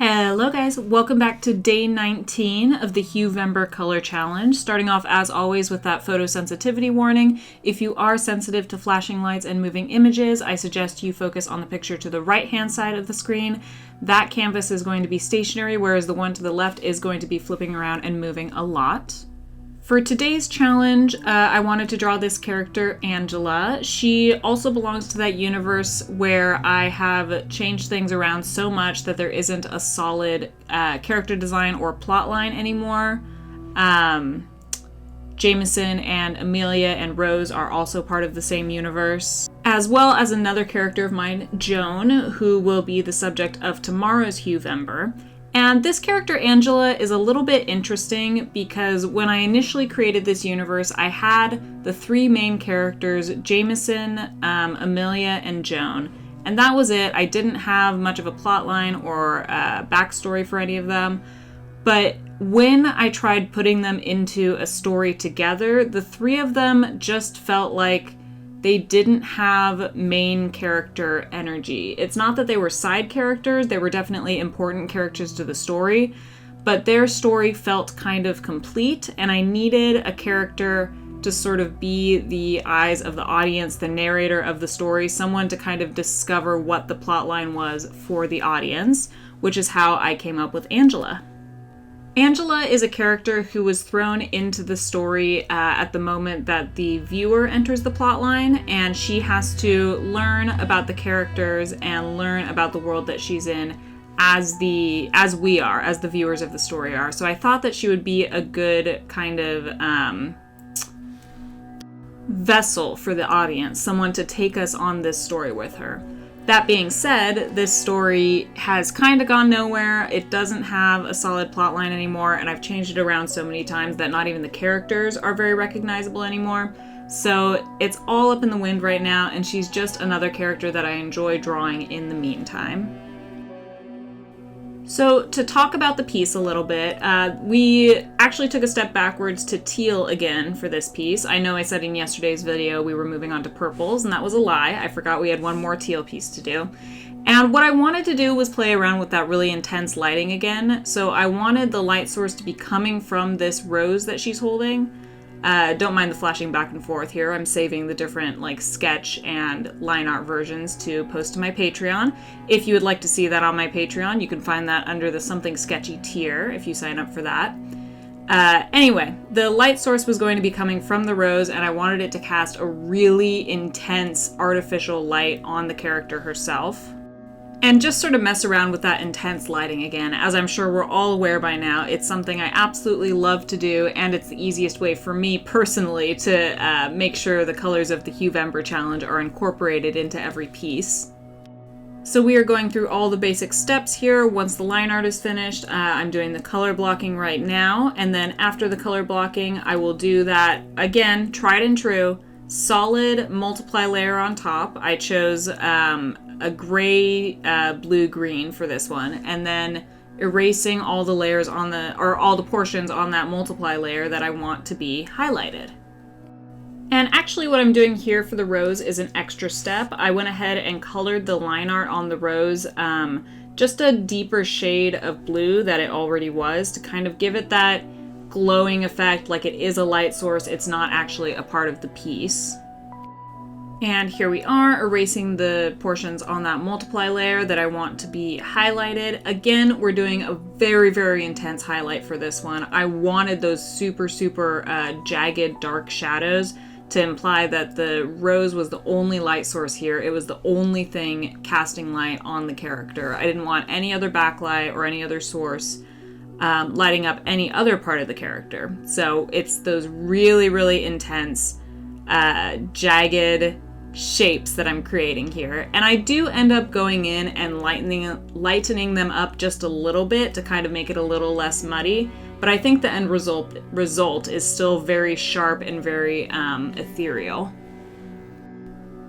Hello guys, welcome back to day 19 of the Huevember color challenge. Starting off as always with that photosensitivity warning. If you are sensitive to flashing lights and moving images, I suggest you focus on the picture to the right hand side of the screen. That canvas is going to be stationary, whereas the one to the left is going to be flipping around and moving a lot. For today's challenge, I wanted to draw this character, Angela. She also belongs to that universe where I have changed things around so much that there isn't a solid character design or plot line anymore. Jameson and Amelia and Rose are also part of the same universe, as well as another character of mine, Joan, who will be the subject of tomorrow's Huevember. And this character, Angela, is a little bit interesting because when I initially created this universe, I had the three main characters, Jameson, Amelia, and Joan. And that was it. I didn't have much of a plot line or backstory for any of them. But when I tried putting them into a story together, the three of them just felt like they didn't have main character energy. It's not that they were side characters, they were definitely important characters to the story, but their story felt kind of complete, and I needed a character to sort of be the eyes of the audience, the narrator of the story, someone to kind of discover what the plot line was for the audience, which is how I came up with Angela. Angela is a character who was thrown into the story at the moment that the viewer enters the plotline, and she has to learn about the characters and learn about the world that she's in as the viewers of the story are. So I thought that she would be a good kind of vessel for the audience, someone to take us on this story with her. That being said, this story has kind of gone nowhere. It doesn't have a solid plot line anymore, and I've changed it around so many times that not even the characters are very recognizable anymore. So it's all up in the wind right now, and she's just another character that I enjoy drawing in the meantime. So to talk about the piece a little bit, we actually took a step backwards to teal again for this piece. I know I said in yesterday's video we were moving on to purples, and that was a lie. I forgot we had one more teal piece to do. And what I wanted to do was play around with that really intense lighting again. So I wanted the light source to be coming from this rose that she's holding. Don't mind the flashing back and forth here. I'm saving the different sketch and line art versions to post to my Patreon. If you would like to see that on my Patreon, you can find that under the Something Sketchy tier if you sign up for that. Anyway, the light source was going to be coming from the rose, and I wanted it to cast a really intense artificial light on the character herself. And just sort of mess around with that intense lighting again. As I'm sure we're all aware by now, it's something I absolutely love to do, and it's the easiest way for me personally to make sure the colors of the Huevember challenge are incorporated into every piece. So we are going through all the basic steps here. Once the line art is finished, I'm doing the color blocking right now, and then after the color blocking, I will do that, again, tried and true, solid multiply layer on top. I chose a gray, blue, green for this one, and then erasing all the layers all the portions on that multiply layer that I want to be highlighted. And actually what I'm doing here for the rose is an extra step. I went ahead and colored the line art on the rose just a deeper shade of blue that it already was to kind of give it that glowing effect, like it is a light source, it's not actually a part of the piece. And here we are, erasing the portions on that multiply layer that I want to be highlighted. Again, we're doing a very, very intense highlight for this one. I wanted those super, super jagged, dark shadows to imply that the rose was the only light source here. It was the only thing casting light on the character. I didn't want any other backlight or any other source lighting up any other part of the character. So it's those really, really intense, jagged shapes that I'm creating here. And I do end up going in and lightening them up just a little bit to kind of make it a little less muddy, but I think the end result is still very sharp and very ethereal.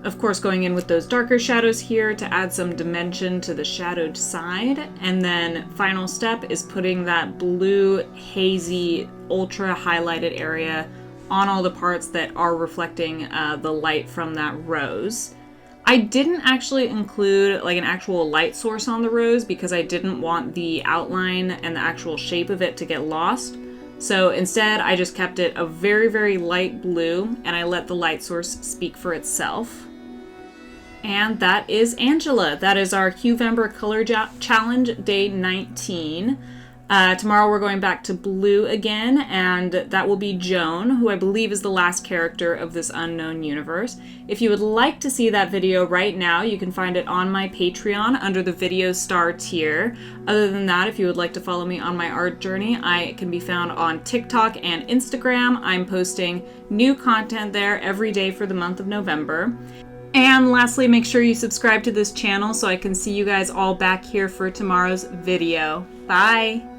Of course, going in with those darker shadows here to add some dimension to the shadowed side. And then final step is putting that blue, hazy, ultra highlighted area on all the parts that are reflecting the light from that rose. I didn't actually include like an actual light source on the rose because I didn't want the outline and the actual shape of it to get lost. So instead, I just kept it a very, very light blue, and I let the light source speak for itself. And that is Angela. That is our Huevember Color Challenge Day 19. Tomorrow we're going back to blue again, and that will be Joan, who I believe is the last character of this unknown universe. If you would like to see that video right now, you can find it on my Patreon under the Video Star tier. Other than that, if you would like to follow me on my art journey, I can be found on TikTok and Instagram. I'm posting new content there every day for the month of November. And lastly, make sure you subscribe to this channel so I can see you guys all back here for tomorrow's video. Bye!